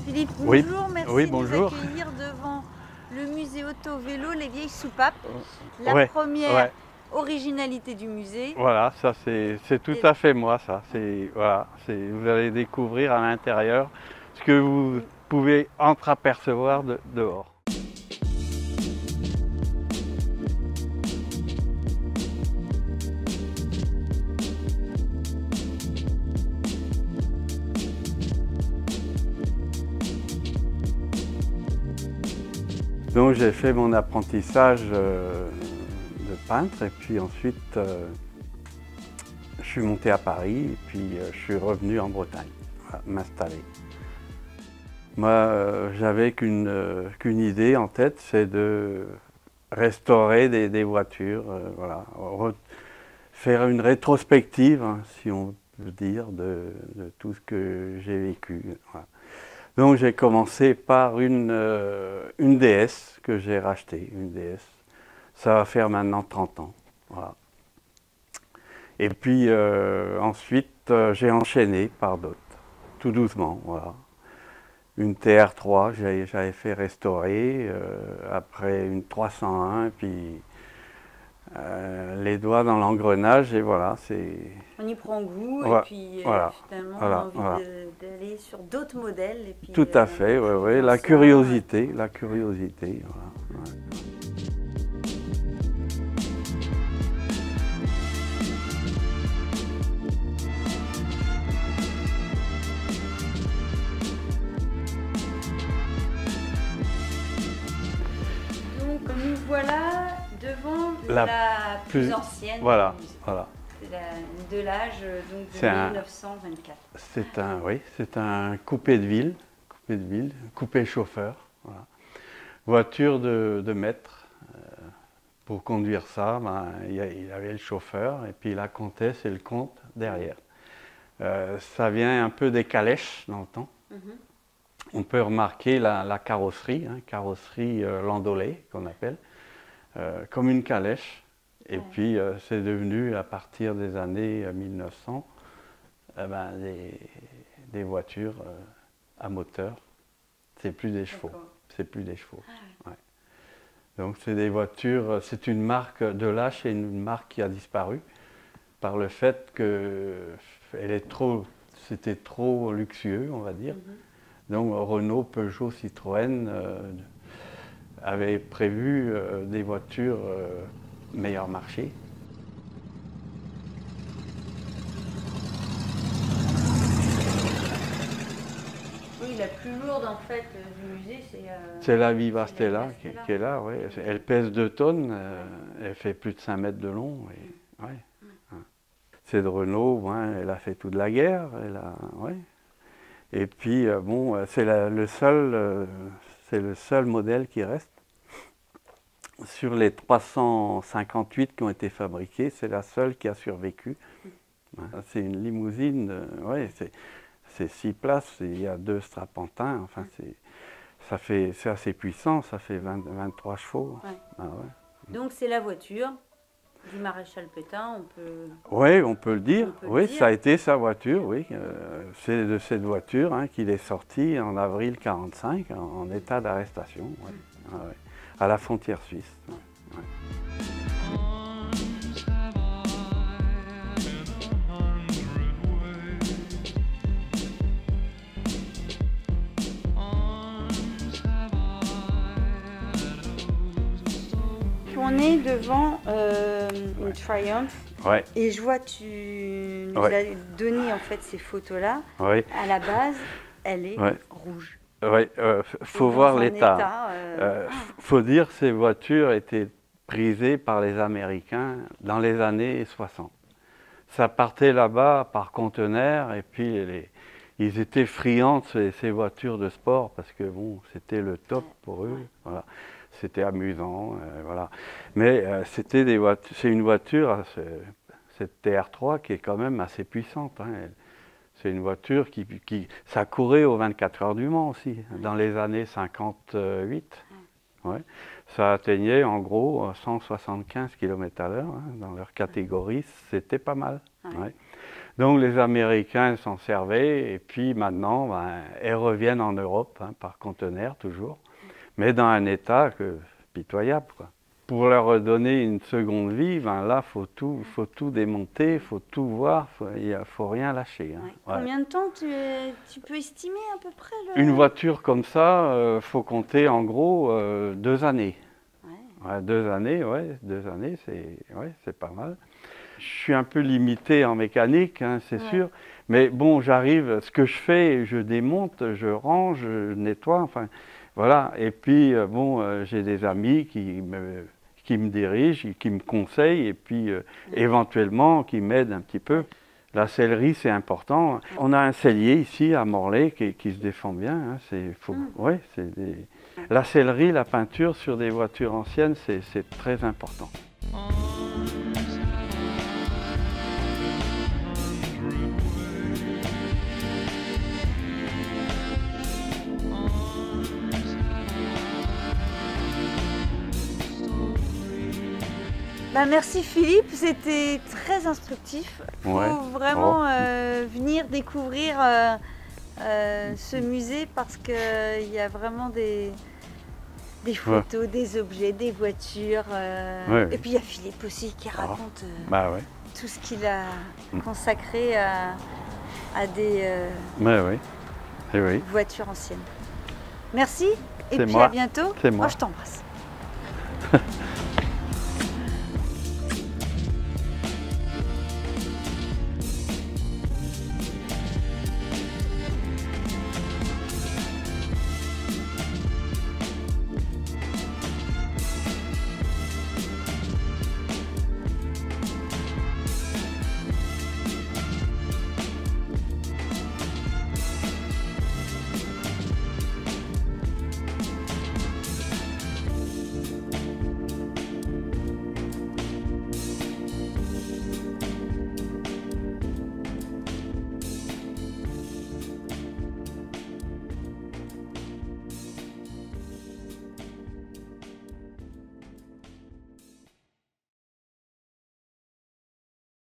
Philippe, Oui, bonjour, merci oui, de bonjour. nous accueillir devant le musée auto-vélo Les Vieilles Soupapes, la Ouais, première ouais, originalité du musée. voilà, ça c'est tout Et- à fait moi, ça. C'est voilà, vous allez découvrir à l'intérieur ce que vous pouvez entreapercevoir dehors. Donc j'ai fait mon apprentissage de peintre et puis ensuite je suis monté à Paris et puis je suis revenu en Bretagne, voilà, m'installer. Moi j'avais qu'une idée en tête, c'est de restaurer des voitures, voilà, faire une rétrospective, hein, si on peut dire, de tout ce que j'ai vécu. Voilà. Donc j'ai commencé par une DS que j'ai rachetée, une DS. Ça va faire maintenant 30 ans. Voilà. Et puis ensuite j'ai enchaîné par d'autres, tout doucement. Voilà. Une TR3, j'avais fait restaurer, après une 301, et puis les doigts dans l'engrenage, et voilà, c'est... On y prend goût et Voilà, puis voilà, finalement on a voilà, envie voilà. d'aller sur d'autres modèles et puis Tout à un fait, peu ouais, plus ouais. La anciens. curiosité, la curiosité, voilà. Ouais. Donc nous voilà devant La la plus plus- ancienne Voilà, du musée. voilà. C'est de l'âge donc de C'est un- 1924. Oui, c'est un coupé chauffeur, voilà. Voiture de maître. Pour conduire ça, ben, il avait le chauffeur et puis la comtesse et le comte derrière. Ça vient un peu des calèches dans le temps. Mhm. On peut remarquer la carrosserie, hein, carrosserie landaulet qu'on appelle, comme une calèche. Et Ouais. puis c'est devenu à partir des années 1900 ben, des voitures à moteur. C'est plus des chevaux. D'accord. C'est plus des chevaux. Ah, Ouais. Donc c'est des voitures, c'est une marque de là, c'est une marque qui a disparu par le fait que c'était trop luxueux, on va dire. mhm. Donc Renault, Peugeot, Citroën avaient prévu des voitures meilleur marché. Oui, la plus lourde en fait du musée, c'est C'est la Viva c'est la Stella Viva Stella. qui est là, ouais. Elle pèse 2 tonnes, elle fait plus de 5 mètres de long. Et, ouais. C'est de Renault, ouais, elle a fait toute la guerre. Ouais. Et puis, bon, c'est le seul modèle qui reste. Sur les 358 qui ont été fabriqués, c'est la seule qui a survécu. C'est une limousine, ouais, c'est 6 places, il y a 2 strapontins, enfin c'est assez puissant, ça fait 23 chevaux. Ouais. Ah ouais. Donc c'est la voiture du maréchal Pétain, on peut... Oui, on peut le dire. On peut le Oui, dire. ça a été sa voiture, oui. C'est de cette voiture hein, qu'il est sorti en avril 1945 en état d'arrestation, ouais. Ah ouais. À la frontière suisse. Ouais. Ouais. On est devant une Triumph Ouais, et je vois tu nous Ouais. as donné en fait ces photos-là. ouais, À la base, elle est ouais. rouge. Ouais, faut Dans voir un l'état. état, Faut dire que ces voitures étaient prisées par les Américains dans les années 60. Ça partait là-bas par conteneur et puis ils étaient friands de ces voitures de sport parce que bon, c'était le top pour eux. Voilà. C'était amusant, voilà. Mais c'est une voiture, cette TR3 qui est quand même assez puissante. Hein. C'est une voiture ça courait aux 24 heures du Mans aussi, dans les années 58. Ouais. Ça atteignait en gros 175 km/h hein, dans leur catégorie, c'était pas mal. Ouais. Ouais. Donc les Américains s'en servaient et puis maintenant, elles reviennent en Europe, par conteneur toujours, mais dans un état pitoyable, quoi. Pour leur donner une seconde vie, là, faut tout démonter, il faut tout voir, il ne faut rien lâcher. Ouais. Combien de temps tu peux estimer à peu près Une voiture comme ça, faut compter en gros 2 années. Ouais, 2 années, c'est pas mal. Je suis un peu limité en mécanique, c'est sûr, mais bon, j'arrive, ce que je fais, je démonte, je range, je nettoie, enfin, voilà. Et puis, j'ai des amis qui me dirigent, qui me conseillent, et puis éventuellement qui m'aident un petit peu. La sellerie, c'est important. On a un sellier ici à Morlaix qui se défend bien. La sellerie, la peinture sur des voitures anciennes, c'est très important. Merci Philippe, c'était très instructif. Il faut vraiment venir découvrir ce musée parce qu'il y a vraiment des photos, des objets, des voitures. Et puis il y a Philippe aussi qui raconte tout ce qu'il a consacré à des voitures anciennes. Merci et puis à bientôt. Moi, je t'embrasse.